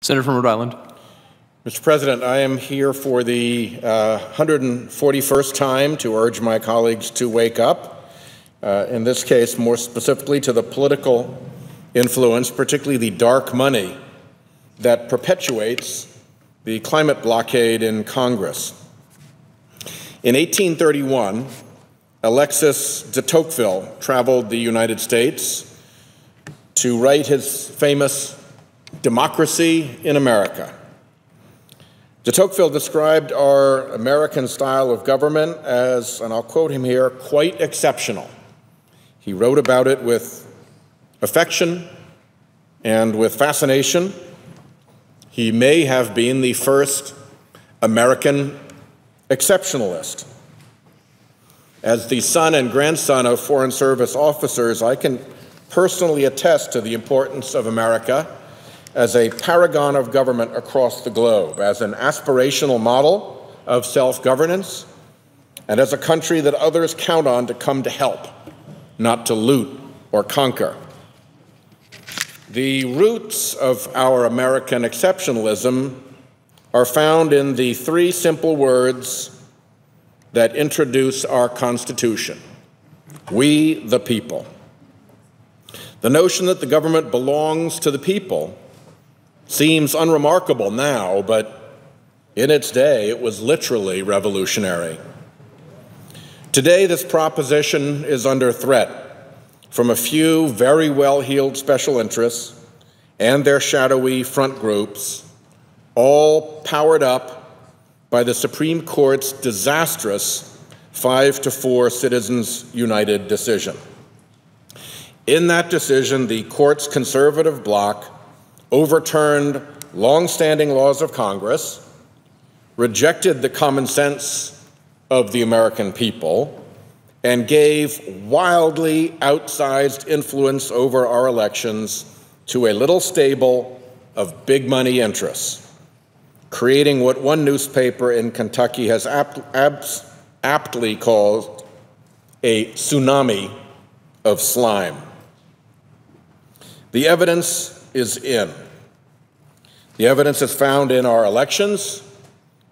Senator from Rhode Island. Mr. President, I am here for the 141st time to urge my colleagues to wake up, in this case more specifically to the political influence, particularly the dark money that perpetuates the climate blockade in Congress. In 1831, Alexis de Tocqueville traveled the United States to write his famous Democracy in America. De Tocqueville described our American style of government as, and I'll quote him here, quite exceptional. He wrote about it with affection and with fascination. He may have been the first American exceptionalist. As the son and grandson of Foreign Service officers, I can personally attest to the importance of America as a paragon of government across the globe, as an aspirational model of self-governance, and as a country that others count on to come to help, not to loot or conquer. The roots of our American exceptionalism are found in the three simple words that introduce our Constitution: we the people. The notion that the government belongs to the people seems unremarkable now, but in its day it was literally revolutionary. Today this proposition is under threat from a few very well-heeled special interests and their shadowy front groups, all powered up by the Supreme Court's disastrous 5-4 Citizens United decision. In that decision, the court's conservative bloc overturned long-standing laws of Congress, rejected the common sense of the American people, and gave wildly outsized influence over our elections to a little stable of big money interests, creating what one newspaper in Kentucky has aptly called a tsunami of slime. The evidence is in. The evidence is found in our elections,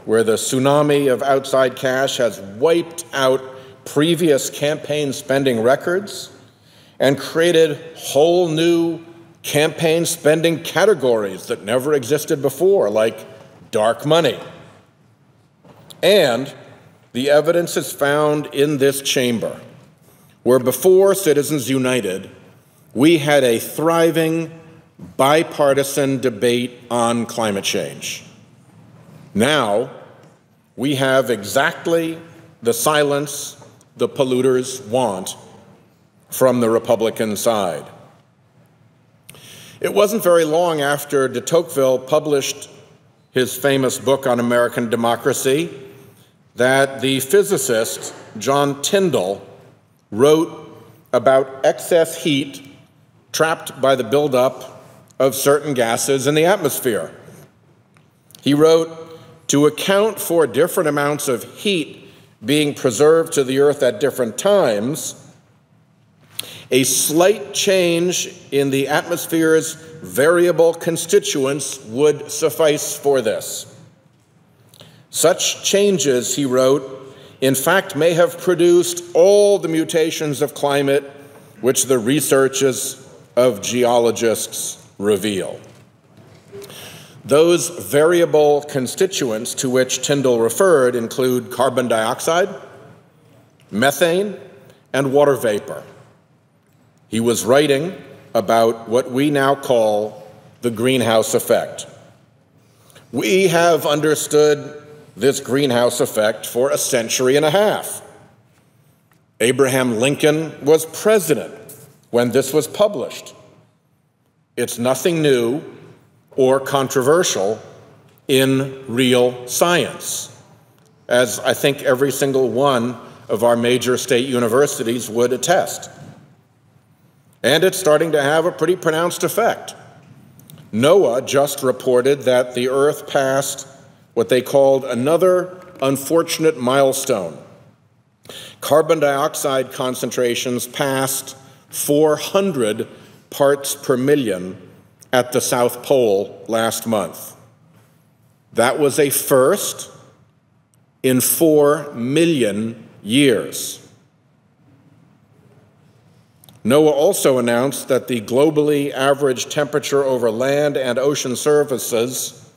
where the tsunami of outside cash has wiped out previous campaign spending records and created whole new campaign spending categories that never existed before, like dark money. And the evidence is found in this chamber, where before Citizens United, we had a thriving bipartisan debate on climate change. Now, we have exactly the silence the polluters want from the Republican side. It wasn't very long after de Tocqueville published his famous book on American democracy that the physicist John Tyndall wrote about excess heat trapped by the buildup of certain gases in the atmosphere. He wrote, "To account for different amounts of heat being preserved to the earth at different times, a slight change in the atmosphere's variable constituents would suffice for this. Such changes," he wrote, "in fact may have produced all the mutations of climate which the researches of geologists reveal." Those variable constituents to which Tyndall referred include carbon dioxide, methane, and water vapor. He was writing about what we now call the greenhouse effect. We have understood this greenhouse effect for a century and a half. Abraham Lincoln was president when this was published. It's nothing new or controversial in real science, as I think every single one of our major state universities would attest. And it's starting to have a pretty pronounced effect. NOAA just reported that the Earth passed what they called another unfortunate milestone. Carbon dioxide concentrations passed 400 parts per million at the South Pole last month. That was a first in 4 million years. NOAA also announced that the globally average temperature over land and ocean surfaces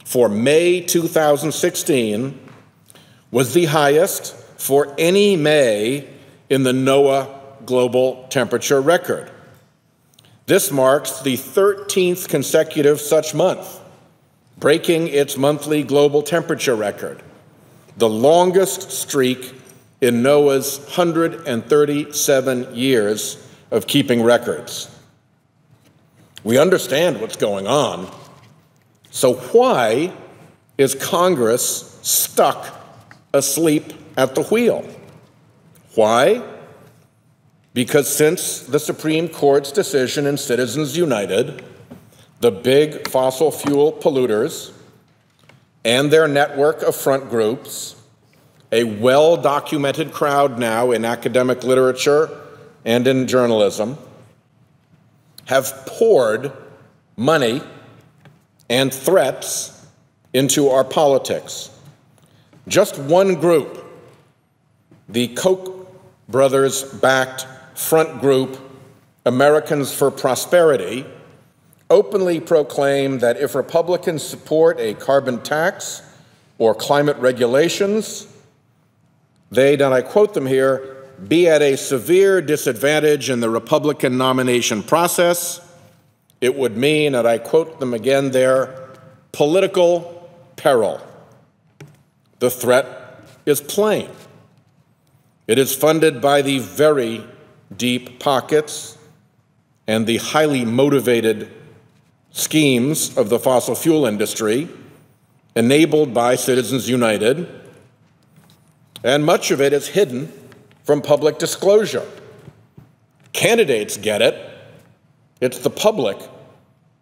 for May 2016 was the highest for any May in the NOAA global temperature record. This marks the 13th consecutive such month, breaking its monthly global temperature record, the longest streak in NOAA's 137 years of keeping records. We understand what's going on, so why is Congress stuck asleep at the wheel? Why? Because since the Supreme Court's decision in Citizens United, the big fossil fuel polluters and their network of front groups, a well-documented crowd now in academic literature and in journalism, have poured money and threats into our politics. Just one group, the Koch brothers-backed front group Americans for Prosperity, openly proclaimed that if Republicans support a carbon tax or climate regulations, they'd, and I quote them here, be at a severe disadvantage in the Republican nomination process. It would mean, and I quote them again there, political peril. The threat is plain. It is funded by the very deep pockets and the highly motivated schemes of the fossil fuel industry, enabled by Citizens United, and much of it is hidden from public disclosure. Candidates get it. It's the public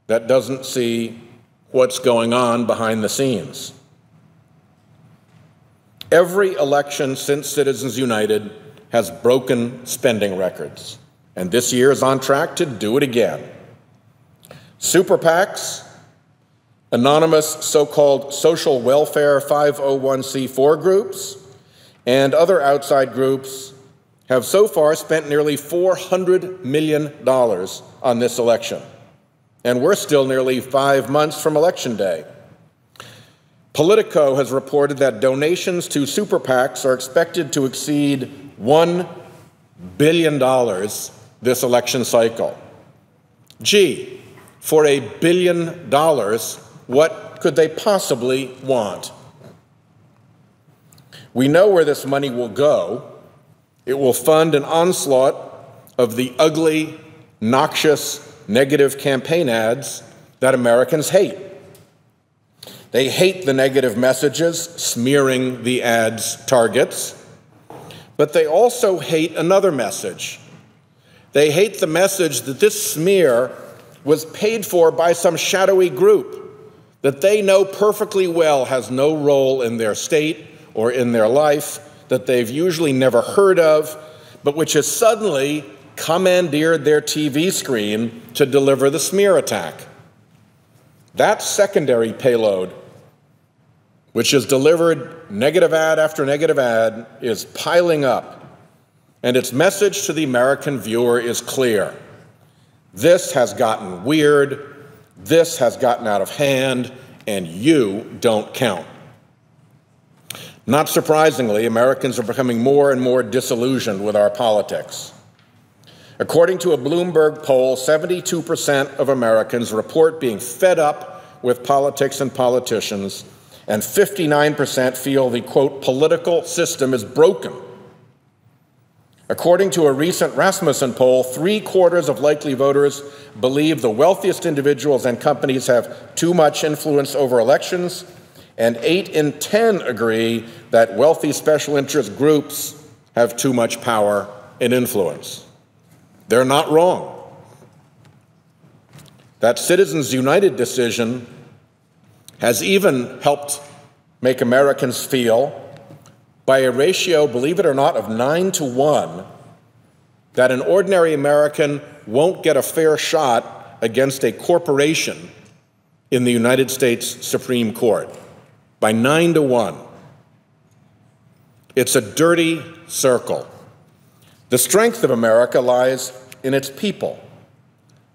that doesn't see what's going on behind the scenes. Every election since Citizens United has broken spending records, and this year is on track to do it again. Super PACs, anonymous so-called social welfare 501c4 groups, and other outside groups have so far spent nearly $400 million on this election. And we're still nearly 5 months from Election Day. Politico has reported that donations to super PACs are expected to exceed $1 billion this election cycle. Gee, for $1 billion, what could they possibly want? We know where this money will go. It will fund an onslaught of the ugly, noxious, negative campaign ads that Americans hate. They hate the negative messages smearing the ads' targets, but they also hate another message. They hate the message that this smear was paid for by some shadowy group that they know perfectly well has no role in their state or in their life, that they've usually never heard of, but which has suddenly commandeered their TV screen to deliver the smear attack. That secondary payload, which has delivered negative ad after negative ad, is piling up, and its message to the American viewer is clear. This has gotten weird, this has gotten out of hand, and you don't count. Not surprisingly, Americans are becoming more and more disillusioned with our politics. According to a Bloomberg poll, 72% of Americans report being fed up with politics and politicians, and 59% feel the, quote, political system is broken. According to a recent Rasmussen poll, 3/4 of likely voters believe the wealthiest individuals and companies have too much influence over elections, and 8 in 10 agree that wealthy special interest groups have too much power and influence. They're not wrong. That Citizens United decision has even helped make Americans feel, by a ratio, believe it or not, of 9-to-1, that an ordinary American won't get a fair shot against a corporation in the United States Supreme Court by 9-1. It's a dirty circle. The strength of America lies in its people,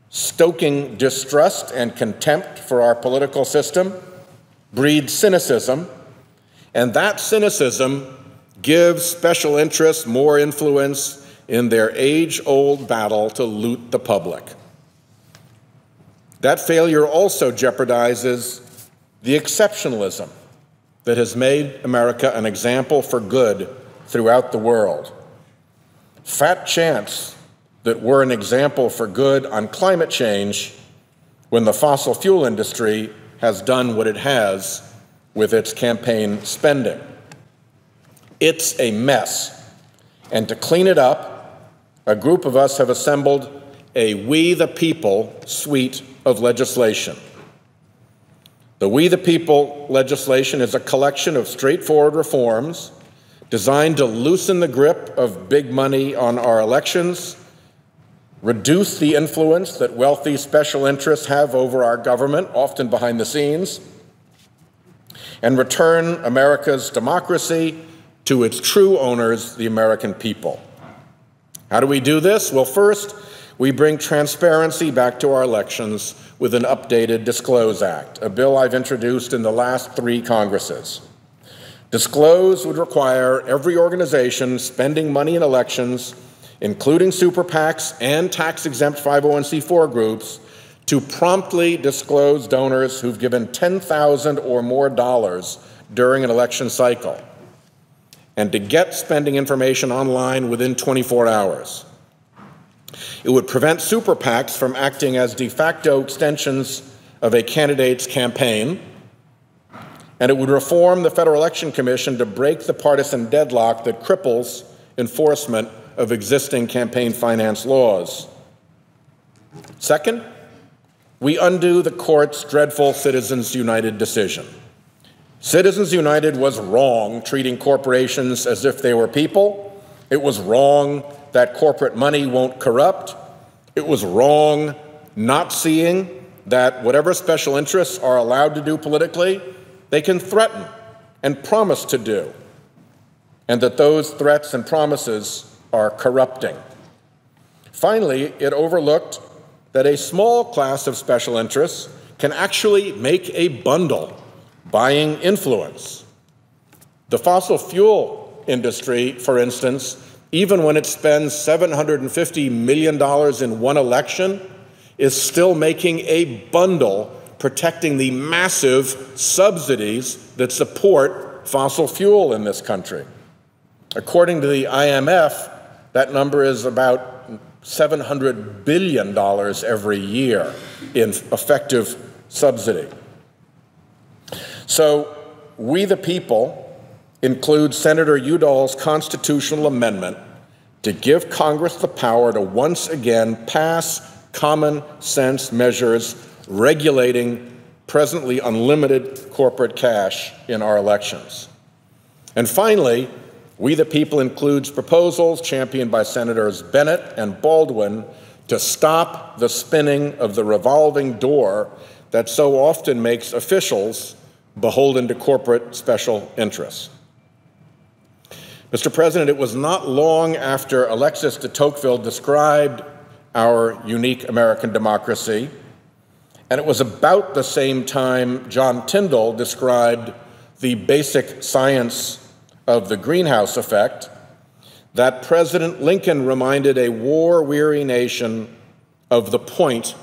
stoking distrust and contempt for our political system breeds cynicism, and that cynicism gives special interests more influence in their age-old battle to loot the public. That failure also jeopardizes the exceptionalism that has made America an example for good throughout the world. Fat chance that we're an example for good on climate change when the fossil fuel industry has done what it has with its campaign spending. It's a mess, and to clean it up, a group of us have assembled a We the People suite of legislation. The We the People legislation is a collection of straightforward reforms designed to loosen the grip of big money on our elections, reduce the influence that wealthy special interests have over our government, often behind the scenes, and return America's democracy to its true owners, the American people. How do we do this? Well, first, we bring transparency back to our elections with an updated Disclose Act, a bill I've introduced in the last 3 Congresses. Disclose would require every organization spending money in elections, including super PACs and tax-exempt 501c4 groups, to promptly disclose donors who've given $10,000 or more during an election cycle, and to get spending information online within 24 hours. It would prevent super PACs from acting as de facto extensions of a candidate's campaign, and it would reform the Federal Election Commission to break the partisan deadlock that cripples enforcement of existing campaign finance laws. Second, we undo the court's dreadful Citizens United decision. Citizens United was wrong treating corporations as if they were people. It was wrong that corporate money won't corrupt. It was wrong not seeing that whatever special interests are allowed to do politically, they can threaten and promise to do, and that those threats and promises are corrupting. Finally, it overlooked that a small class of special interests can actually make a bundle, buying influence. The fossil fuel industry, for instance, even when it spends $750 million in one election, is still making a bundle protecting the massive subsidies that support fossil fuel in this country. According to the IMF, that number is about $700 billion every year in effective subsidy. So, We the People include Senator Udall's constitutional amendment to give Congress the power to once again pass common sense measures regulating presently unlimited corporate cash in our elections. And finally, We the People includes proposals championed by Senators Bennett and Baldwin to stop the spinning of the revolving door that so often makes officials beholden to corporate special interests. Mr. President, it was not long after Alexis de Tocqueville described our unique American democracy, and it was about the same time John Tyndall described the basic science of the greenhouse effect, that President Lincoln reminded a war-weary nation of the point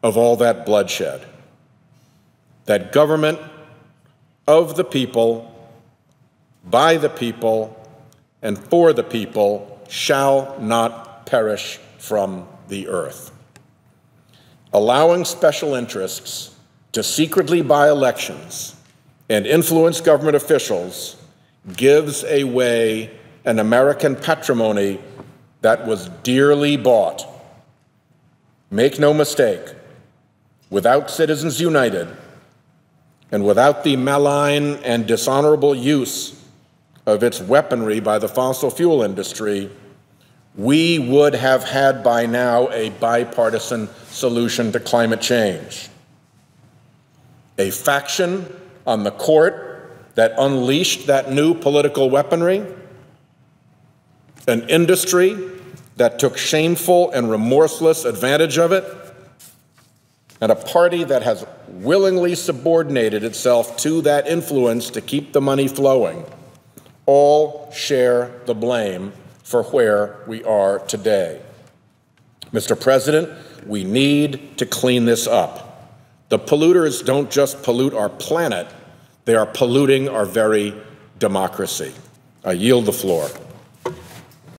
of all that bloodshed, that government of the people, by the people, and for the people shall not perish from the earth. Allowing special interests to secretly buy elections and influence government officials gives away an American patrimony that was dearly bought. Make no mistake, without Citizens United and without the malign and dishonorable use of its weaponry by the fossil fuel industry, we would have had by now a bipartisan solution to climate change. A faction on the court that unleashed that new political weaponry, an industry that took shameful and remorseless advantage of it, and a party that has willingly subordinated itself to that influence to keep the money flowing, all share the blame for where we are today. Mr. President, we need to clean this up. The polluters don't just pollute our planet, they are polluting our very democracy. I yield the floor.